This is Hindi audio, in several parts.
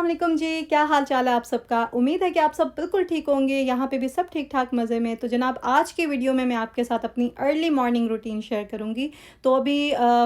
वालेकुम जी, क्या हाल चाल है आप सबका? उम्मीद है कि आप सब बिल्कुल ठीक होंगे, यहाँ पे भी सब ठीक-ठाक मज़े में। तो जनाब आज की वीडियो में मैं आपके साथ अपनी अर्ली मॉर्निंग रूटीन शेयर करूँगी। तो अभी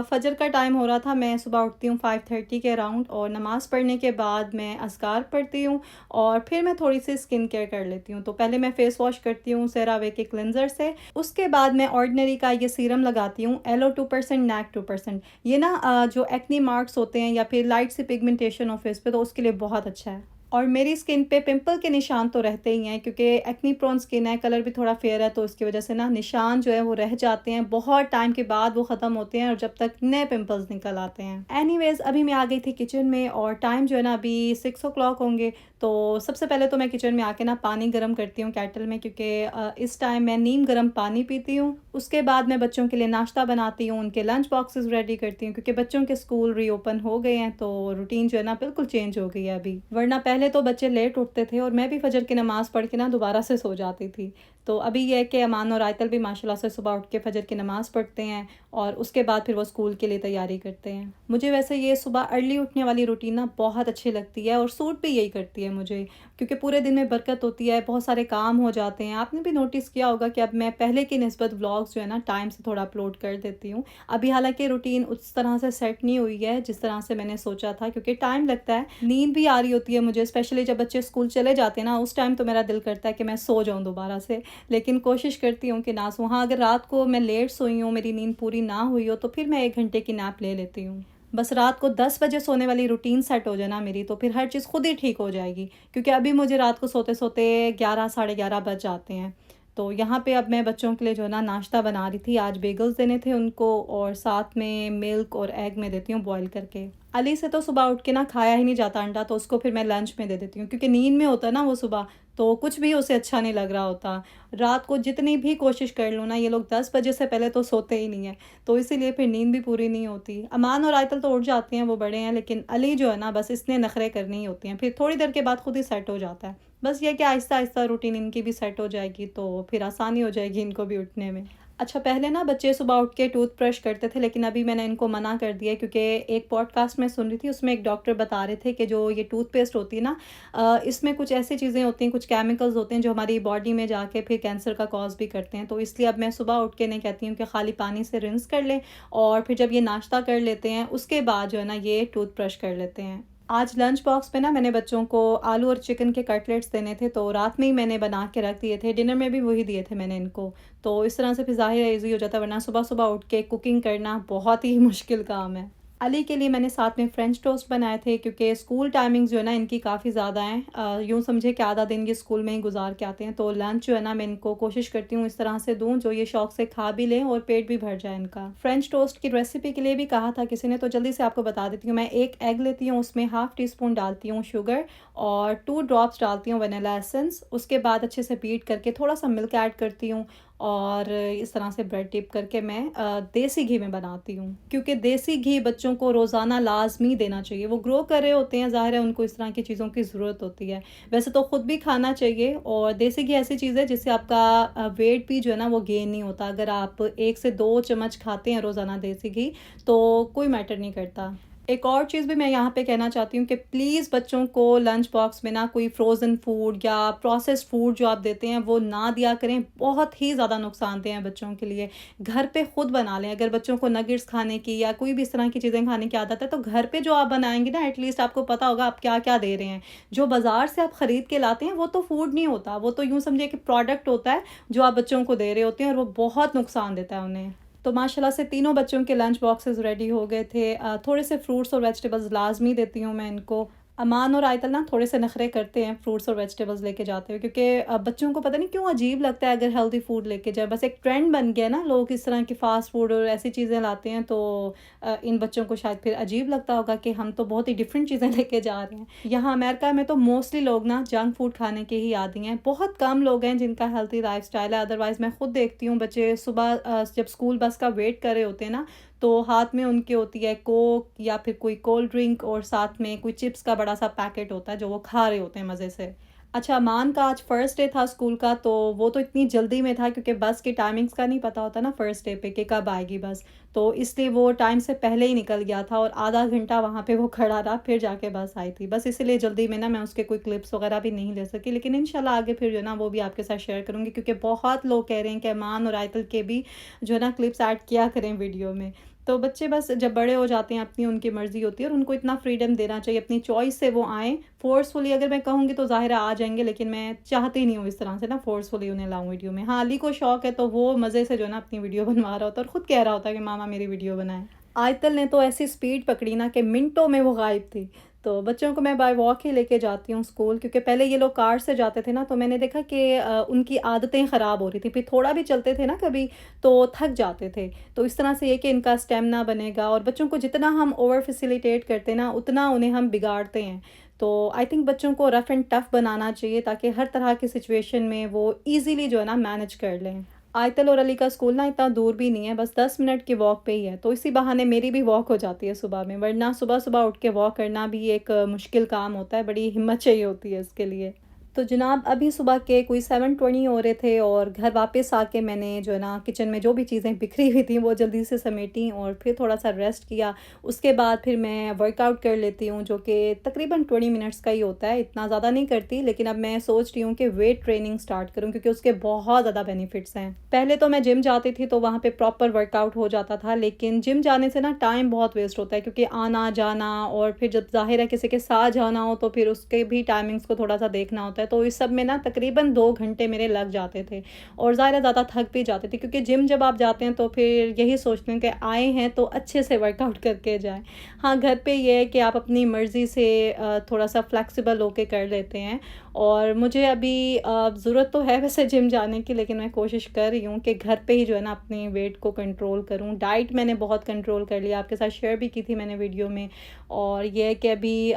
फ़जर का टाइम हो रहा था, मैं सुबह उठती हूँ 5:30 के अराउंड और नमाज़ पढ़ने के बाद मैं अज़कार पढ़ती हूँ और फिर मैं थोड़ी-सी स्किन केयर कर लेती हूँ। तो पहले मैं फ़ेस वॉश करती हूँ सेरावे के क्लेंज़र से, उसके बाद मैं ऑर्डिनरी का ये सीरम लगाती हूँ, एलो 2% नैक 2%। ये ना जो एक्ने मार्क्स होते हैं या फिर लाइट सी पिगमेंटेशन हो फेस पे तो उसके लिए बहुत अच्छा है। और मेरी स्किन पे पिंपल के निशान तो रहते ही हैं क्योंकि एक्ने प्रोन स्किन है, कलर भी थोड़ा फेयर है तो उसकी वजह से ना निशान जो है वो रह जाते हैं, बहुत टाइम के बाद वो ख़त्म होते हैं और जब तक नए पिंपल्स निकल आते हैं। एनीवेज़ अभी मैं आ गई थी किचन में और टाइम जो है ना अभी 6 ओ क्लॉक होंगे। तो सबसे पहले तो मैं किचन में आके ना पानी गर्म करती हूँ केटल में क्योंकि इस टाइम मैं नीम गर्म पानी पीती हूँ। उसके बाद मैं बच्चों के लिए नाश्ता बनाती हूँ, उनके लंच बॉक्सेस रेडी करती हूँ क्योंकि बच्चों के स्कूल रीओपन हो गए हैं तो रूटीन जो है ना बिल्कुल चेंज हो गई है अभी। वरना पहले तो बच्चे लेट उठते थे और मैं भी फजर की नमाज़ पढ़ के ना दोबारा से सो जाती थी। तो अभी ये है कि अमान और आयतल भी माशाल्लाह से सुबह उठ के फजर की नमाज़ पढ़ते हैं और उसके बाद फिर वो स्कूल के लिए तैयारी करते हैं। मुझे वैसे ये सुबह अर्ली उठने वाली रूटीन ना बहुत अच्छी लगती है और सूट भी यही करती है मुझे क्योंकि पूरे दिन में बरकत होती है, बहुत सारे काम हो जाते हैं। आपने भी नोटिस किया होगा कि अब मैं पहले की निस्बत व्लॉग्स जो है ना टाइम से थोड़ा अपलोड कर देती हूँ। अभी हालाँकि रूटीन उस तरह से सेट नहीं हुई है जिस तरह से मैंने सोचा था क्योंकि टाइम लगता है। नींद भी आ रही होती है मुझे, स्पेशली जब बच्चे स्कूल चले जाते हैं ना उस टाइम तो मेरा दिल करता है कि मैं सो जाऊँ दोबारा से। लेकिन कोशिश करती हूँ कि ना सोऊँ। हाँ, अगर रात को मैं लेट सोई हूँ, मेरी नींद पूरी ना हुई हो तो फिर मैं 1 घंटे की नैप ले लेती हूँ। बस रात को 10 बजे सोने वाली रूटीन सेट हो जाए ना मेरी तो फिर हर चीज़ खुद ही ठीक हो जाएगी। क्योंकि अभी मुझे रात को सोते-सोते 11 साढ़े 11 बज जाते हैं। तो यहाँ पे अब मैं बच्चों के लिए जो है ना नाश्ता बना रही थी, आज बेगल्स देने थे उनको और साथ में मिल्क और एग मैं देती हूँ बॉयल करके। अली से तो सुबह उठ के ना खाया ही नहीं जाता अंडा तो उसको फिर मैं लंच में दे देती हूँ क्योंकि नींद में होता है ना वो सुबह, तो कुछ भी उसे अच्छा नहीं लग रहा होता। रात को जितनी भी कोशिश कर लूँ ना ये लोग 10 बजे से पहले तो सोते ही नहीं हैं, तो इसीलिए फिर नींद भी पूरी नहीं होती। अमान और आयतल तो उठ जाते हैं, वो बड़े हैं, लेकिन अली जो है ना बस इसने नखरे करने ही होते हैं, फिर थोड़ी देर के बाद खुद ही सेट हो जाता है। बस ये कि आहिस्ता-आहिस्ता रूटीन इनकी भी सेट हो जाएगी तो फिर आसानी हो जाएगी इनको भी उठने में। अच्छा पहले ना बच्चे सुबह उठ के टूथब्रश करते थे लेकिन अभी मैंने इनको मना कर दिया है क्योंकि एक पॉडकास्ट में सुन रही थी उसमें एक डॉक्टर बता रहे थे कि जो ये टूथपेस्ट होती है ना इसमें कुछ ऐसी चीज़ें होती हैं, कुछ केमिकल्स होते हैं जो हमारी बॉडी में जाके फिर कैंसर का कॉज़ भी करते हैं। तो इसलिए अब मैं सुबह उठ के इन्हें कहती हूँ कि खाली पानी से रिंस कर लें और फिर जब ये नाश्ता कर लेते हैं उसके बाद जो है ना ये टूथब्रश कर लेते हैं। आज लंच बॉक्स में ना मैंने बच्चों को आलू और चिकन के कटलेट्स देने थे तो रात में ही मैंने बना के रख दिए थे, डिनर में भी वही दिए थे मैंने इनको। तो इस तरह से फिर ज़ाहिर है ईज़ी हो जाता है, वरना सुबह-सुबह उठ के कुकिंग करना बहुत ही मुश्किल काम है। अली के लिए मैंने साथ में फ्रेंच टोस्ट बनाए थे क्योंकि स्कूल टाइमिंग्स जो है ना इनकी काफ़ी ज़्यादा हैं। यूँ समझिए कि आधा दिन ये स्कूल में ही गुज़ार के आते हैं, तो लंच जो है ना मैं इनको कोशिश करती हूँ इस तरह से दूँ जो ये शौक से खा भी लें और पेट भी भर जाए इनका। फ्रेंच टोस्ट की रेसिपी के लिए भी कहा था किसी ने, तो जल्दी से आपको बता देती हूँ। मैं 1 एग लेती हूँ, उसमें हाफ़ टी स्पून डालती हूँ शुगर और 2 ड्रॉप्स डालती हूँ वनीला एसेंस। उसके बाद अच्छे से बीट करके थोड़ा-सा मिल्क ऐड करती हूँ और इस तरह से ब्रेड डिप करके मैं देसी घी में बनाती हूँ क्योंकि देसी घी बच्चों को रोज़ाना लाज़मी देना चाहिए। वो ग्रो कर रहे होते हैं, ज़ाहिर है उनको इस तरह की चीज़ों की ज़रूरत होती है। वैसे तो खुद भी खाना चाहिए और देसी घी ऐसी चीज़ है जिससे आपका वेट भी जो है ना वो गेन नहीं होता। अगर आप 1 से 2 चम्मच खाते हैं रोज़ाना देसी घी तो कोई मैटर नहीं करता। एक और चीज़ भी मैं यहाँ पे कहना चाहती हूँ कि प्लीज़ बच्चों को लंच बॉक्स में ना कोई फ्रोज़न फूड या प्रोसेस्ड फूड जो आप देते हैं वो ना दिया करें, बहुत ही ज़्यादा नुकसानदेह हैं बच्चों के लिए। घर पे खुद बना लें, अगर बच्चों को नगेट्स खाने की या कोई भी इस तरह की चीज़ें खाने की आदत है तो घर पे जो आप बनाएँगे ना एटलीस्ट आपको पता होगा आप क्या-क्या दे रहे हैं। जो बाज़ार से आप ख़रीद के लाते हैं वो तो फूड नहीं होता, वो तो यूँ समझिए कि प्रोडक्ट होता है जो आप बच्चों को दे रहे होते हैं और वो बहुत नुकसान देता है उन्हें। तो माशाल्लाह से तीनों बच्चों के लंच बॉक्सेस रेडी हो गए थे। थोड़े से फ्रूट्स और वेजिटेबल्स लाज़मी देती हूँ मैं इनको। अमान और आयतल ना थोड़े से नखरे करते हैं फ्रूट्स और वेजिटेबल्स लेके जाते हुए क्योंकि बच्चों को पता नहीं क्यों अजीब लगता है अगर हेल्दी फूड लेके जाए। बस एक ट्रेंड बन गया ना, लोग इस तरह की फ़ास्ट फूड और ऐसी चीज़ें लाते हैं तो इन बच्चों को शायद फिर अजीब लगता होगा कि हम तो बहुत ही डिफरेंट चीज़ें लेके जा रहे हैं। यहाँ अमेरिका में तो मोस्टली लोग ना जंक फूड खाने के ही आदी हैं। बहुत कम लोग हैं जिनका हेल्थी लाइफ़स्टाइल है, अदरवाइज़ मैं खुद देखती हूँ बच्चे सुबह जब स्कूल बस का वेट कर रहे होते हैं ना तो हाथ में उनके होती है कोक या फिर कोई कोल्ड ड्रिंक और साथ में कोई चिप्स का बड़ा सा पैकेट होता है जो वो खा रहे होते हैं मज़े से। अच्छा, अमान का आज फर्स्ट डे था स्कूल का, तो वो तो इतनी जल्दी में था क्योंकि बस की टाइमिंग्स का नहीं पता होता ना फर्स्ट डे पे कि कब आएगी बस। तो इसलिए वो टाइम से पहले ही निकल गया था और आधा घंटा वहाँ पे वो खड़ा रहा, फिर जाके बस आई थी। बस इसीलिए जल्दी में ना मैं उसके कोई क्लिप्स वगैरह भी नहीं ले सकी, लेकिन इंशाल्लाह आगे फिर जो है ना वो भी आपके साथ शेयर करूँगी, क्योंकि बहुत लोग कह रहे हैं कि अमान और आयतल के भी जो है ना क्लिप्स ऐड किया करें वीडियो में। तो बच्चे बस जब बड़े हो जाते हैं, अपनी उनकी मर्ज़ी होती है और उनको इतना फ्रीडम देना चाहिए, अपनी चॉइस से वो आएँ। फ़ोर्सफुली अगर मैं कहूँगी तो ज़ाहिर है आ जाएँगे, लेकिन मैं चाहती नहीं हूँ इस तरह से ना फ़ोर्सफुली उन्हें लाऊँ वीडियो में। हाँ, अली को शौक है तो वो मज़े से जो है ना अपनी वीडियो बनवा रहा होता है और ख़ुद कह रहा होता है कि मामा मेरी वीडियो बनाएँ। आयतल ने तो ऐसी स्पीड पकड़ी ना कि मिनटों में वो गायब थी। तो बच्चों को मैं बाय वॉक ही लेके जाती हूँ स्कूल, क्योंकि पहले ये लोग कार से जाते थे ना, तो मैंने देखा कि उनकी आदतें ख़राब हो रही थी। फिर थोड़ा भी चलते थे ना कभी, तो थक जाते थे। तो इस तरह से ये कि इनका स्टेमिना बनेगा, और बच्चों को जितना हम ओवर फैसिलिटेट करते हैं ना, उतना उन्हें हम बिगाड़ते हैं। तो आई थिंक बच्चों को रफ़ एंड टफ़ बनाना चाहिए ताकि हर तरह की सिचुएशन में वो ईज़िली जो है ना मैनेज कर लें। आयतल और अली का स्कूल ना इतना दूर भी नहीं है, बस 10 मिनट की वॉक पे ही है, तो इसी बहाने मेरी भी वॉक हो जाती है सुबह में, वरना सुबह-सुबह उठ के वॉक करना भी एक मुश्किल काम होता है, बड़ी हिम्मत चाहिए होती है इसके लिए। तो जनाब अभी सुबह के कोई 7:20 हो रहे थे और घर वापस आके मैंने जो है ना किचन में जो भी चीज़ें बिखरी हुई थी वो जल्दी से समेटी और फिर थोड़ा सा रेस्ट किया। उसके बाद फिर मैं वर्कआउट कर लेती हूँ, जो कि तकरीबन 20 मिनट्स का ही होता है, इतना ज़्यादा नहीं करती, लेकिन अब मैं सोच रही हूँ कि वेट ट्रेनिंग स्टार्ट करूँ क्योंकि उसके बहुत ज़्यादा बेनिफिट्स हैं। पहले तो मैं जिम जाती थी तो वहाँ पे प्रॉपर वर्कआउट हो जाता था, लेकिन जिम जाने से ना टाइम बहुत वेस्ट होता है, क्योंकि आना जाना और फिर जब ज़ाहिर है किसी के साथ जाना हो तो फिर उसके भी टाइमिंग्स को थोड़ा सा देखना होता है। तो इस सब में ना तकरीबन 2 घंटे मेरे लग जाते थे और ज़ाहिर ज़्यादा थक भी जाते थे, क्योंकि जिम जब आप जाते हैं तो फिर यही सोचते हैं कि आए हैं तो अच्छे से वर्कआउट करके जाएँ। हाँ, घर पे ये है कि आप अपनी मर्ज़ी से थोड़ा सा फ्लेक्सिबल होके कर लेते हैं, और मुझे अभी ज़रूरत तो है वैसे जिम जाने की, लेकिन मैं कोशिश कर रही हूँ कि घर पे ही जो है ना अपने वेट को कंट्रोल करूँ। डाइट मैंने बहुत कंट्रोल कर लिया, आपके साथ शेयर भी की थी मैंने वीडियो में, और ये है कि अभी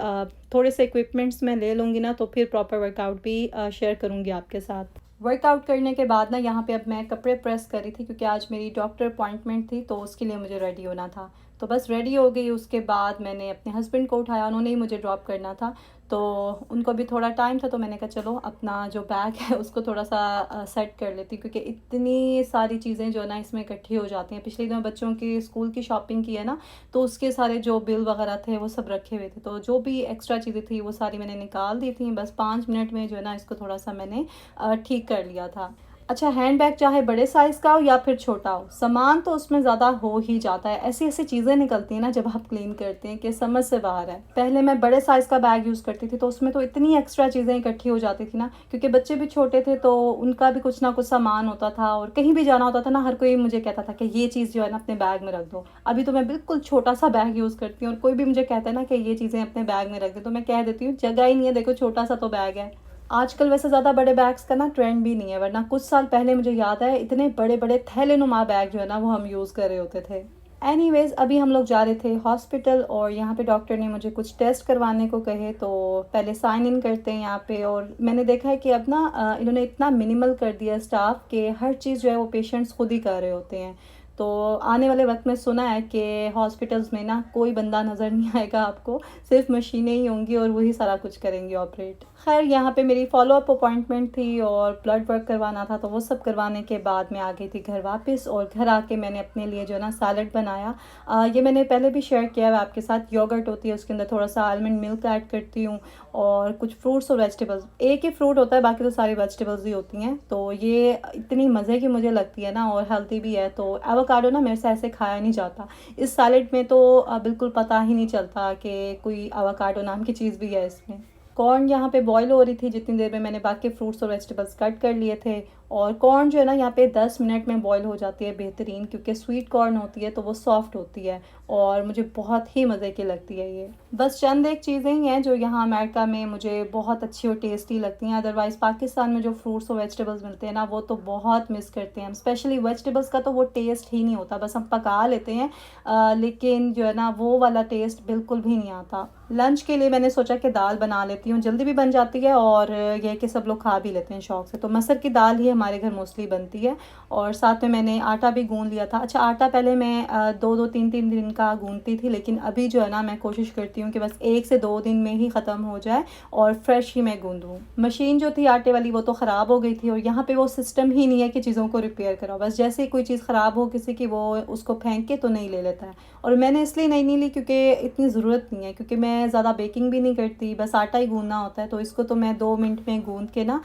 थोड़े से इक्विपमेंट्स मैं ले लूँगी ना तो फिर प्रॉपर वर्कआउट भी शेयर करूँगी आपके साथ। वर्कआउट करने के बाद ना यहाँ पे अब मैं कपड़े प्रेस कर रही थी, क्योंकि आज मेरी डॉक्टर अपॉइंटमेंट थी तो उसके लिए मुझे रेडी होना था। तो बस रेडी हो गई, उसके बाद मैंने अपने हस्बैंड को उठाया, उन्होंने ही मुझे ड्रॉप करना था। तो उनको भी थोड़ा टाइम था तो मैंने कहा चलो अपना जो बैग है उसको थोड़ा सा सेट कर लेती हूँ, क्योंकि इतनी सारी चीज़ें जो है ना इसमें इकट्ठी हो जाती हैं। पिछले दिनों बच्चों की स्कूल की शॉपिंग की है ना, तो उसके सारे जो बिल वगैरह थे वो सब रखे हुए थे, तो जो भी एक्स्ट्रा चीज़ें थी वो सारी मैंने निकाल दी थी। बस 5 मिनट में जो है ना इसको थोड़ा सा मैंने ठीक कर लिया था। अच्छा, हैंडबैग चाहे बड़े साइज़ का हो या फिर छोटा हो, सामान तो उसमें ज़्यादा हो ही जाता है। ऐसी-ऐसी चीज़ें निकलती हैं ना जब आप क्लीन करते हैं कि समझ से बाहर है। पहले मैं बड़े साइज़ का बैग यूज़ करती थी तो उसमें तो इतनी एक्स्ट्रा चीज़ें इकट्ठी हो जाती थी ना, क्योंकि बच्चे भी छोटे थे तो उनका भी कुछ ना कुछ सामान होता था, और कहीं भी जाना होता था ना हर कोई मुझे कहता था कि ये चीज़ जो है ना अपने बैग में रख दो। अभी तो मैं बिल्कुल छोटा-सा बैग यूज़ करती हूँ, और कोई भी मुझे कहता है ना कि ये चीज़ें अपने बैग में रख दे, तो मैं कह देती हूँ जगह ही नहीं है, देखो छोटा-सा तो बैग है। आजकल वैसे ज़्यादा बड़े बैग्स का ना ट्रेंड भी नहीं है, वरना कुछ साल पहले मुझे याद है इतने बड़े-बड़े थैलेनुमा बैग जो है ना वो हम यूज़ कर रहे होते थे। एनीवेज़ अभी हम लोग जा रहे थे हॉस्पिटल, और यहाँ पे डॉक्टर ने मुझे कुछ टेस्ट करवाने को कहे, तो पहले साइन इन करते हैं यहाँ पे। और मैंने देखा है कि अब ना इन्होंने इतना मिनिमल कर दिया स्टाफ कि हर चीज़ जो है वो पेशेंट्स खुद ही कर रहे होते हैं। तो आने वाले वक्त में सुना है कि हॉस्पिटल्स में ना कोई बंदा नज़र नहीं आएगा आपको, सिर्फ मशीनें ही होंगी और वही सारा कुछ करेंगी ऑपरेट। खैर यहाँ पे मेरी फॉलो अप अपॉइंटमेंट थी और ब्लड वर्क करवाना था, तो वो सब करवाने के बाद मैं आ गई थी घर वापस, और घर आके मैंने अपने लिए जो है ना सैलड बनाया। ये मैंने पहले भी शेयर किया है आपके साथ। योगर्ट होती है, उसके अंदर थोड़ा सा आलमंड मिल्क ऐड करती हूँ और कुछ फ्रूट्स और वेजिटेबल्स। एक ही फ्रूट होता है, बाकी तो सारी वेजिटेबल्स ही होती हैं। तो ये इतनी मज़े की मुझे लगती है ना, और हेल्दी भी है। तो एवोकाडो ना मेरे से ऐसे खाया नहीं जाता, इस सैलड में तो बिल्कुल पता ही नहीं चलता कि कोई एवोकाडो नाम की चीज़ भी है इसमें। कॉर्न यहाँ पे बॉईल हो रही थी, जितनी देर में मैंने बाकी फ्रूट्स और वेजिटेबल्स कट कर लिए थे। और कॉर्न जो है ना यहाँ पे 10 मिनट में बॉईल हो जाती है बेहतरीन, क्योंकि स्वीट कॉर्न होती है तो वो सॉफ्ट होती है और मुझे बहुत ही मज़े की लगती है ये। बस चंद एक चीज़ें ही हैं जो यहाँ अमेरिका में मुझे बहुत अच्छी और टेस्टी लगती हैं, अदरवाइज़ पाकिस्तान में जो फ्रूट्स और वेजिटेबल्स मिलते हैं ना वो तो बहुत मिस करते हैं हम। स्पेशली वेजिटेबल्स का तो वो टेस्ट ही नहीं होता, बस हम पका लेते हैं लेकिन जो है ना वो वाला टेस्ट बिल्कुल भी नहीं आता। लंच के लिए मैंने सोचा कि दाल बना लेती हूँ, जल्दी भी बन जाती है और यह कि सब लोग खा भी लेते हैं शौक से। तो मसर की दाल ही हमारे घर मोस्टली बनती है। और साथ में मैंने आटा भी गूँध लिया था। अच्छा, आटा पहले मैं 2-2 3-3 दिन का गूँधती थी, लेकिन अभी जो है ना मैं कोशिश करती हूँ कि बस 1 से 2 दिन में ही ख़त्म हो जाए और फ्रेश ही मैं गूँधूँ। मशीन जो थी आटे वाली वो तो ख़राब हो गई थी, और यहाँ पे वो सिस्टम ही नहीं है कि चीज़ों को रिपेयर करो। बस जैसे ही कोई चीज़ ख़राब हो किसी की, वो उसको फेंक के तो नहीं ले लेता है। और मैंने इसलिए नहीं ली क्योंकि इतनी ज़रूरत नहीं है, क्योंकि मैं ज़्यादा बेकिंग भी नहीं करती, बस आटा ही गूँधना होता है। तो इसको तो मैं 2 मिनट में गूँध के ना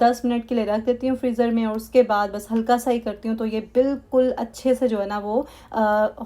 10 मिनट के लिए रख देती हूँ फ्रीज़र में, और उसके बाद बस हल्का सा ही करती हूँ, तो ये बिल्कुल अच्छे से जो है ना वो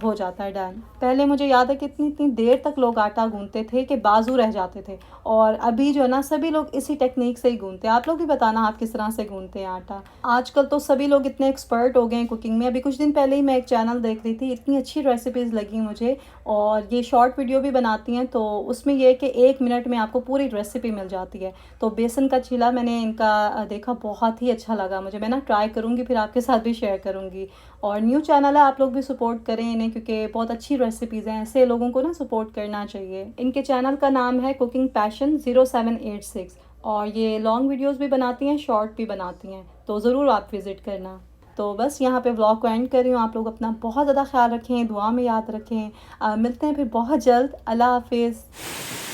हो जाता है डन। पहले मुझे याद है कि इतनी इतनी देर तक लोग आटा गूँधते थे कि बाजू रह जाते थे, और अभी जो है ना सभी लोग इसी टेक्निक से ही गूँधते हैं। आप लोग भी बताना आप किस तरह से गूँधते हैं आटा। आजकल तो सभी लोग इतने एक्सपर्ट हो गए हैं कुकिंग में। अभी कुछ दिन पहले ही मैं एक चैनल देख रही थी, इतनी अच्छी रेसिपीज़ लगी मुझे, और ये शॉर्ट वीडियो भी बनाती हैं, तो उसमें ये है कि 1 मिनट में आपको पूरी रेसिपी मिल जाती है। तो बेसन का चीला मैंने इनका देखा, बहुत ही अच्छा लगा मुझे। मैं ना ट्राई करूँगी, फिर आपके साथ भी शेयर करूँगी। और न्यू चैनल है, आप लोग भी सपोर्ट करें इन्हें, क्योंकि बहुत अच्छी रेसिपीज़ हैं। ऐसे लोगों को ना सपोर्ट करना चाहिए। इनके चैनल का नाम है कुकिंग पैशन 0786, और ये लॉन्ग वीडियोस भी बनाती हैं, शॉर्ट भी बनाती हैं, तो ज़रूर आप विज़िट करना। तो बस यहाँ पे व्लॉग को एंड कर रही हूँ। आप लोग अपना बहुत ज़्यादा ख्याल रखें, दुआ में याद रखें। मिलते हैं फिर बहुत जल्द। अल्लाह हाफिज़।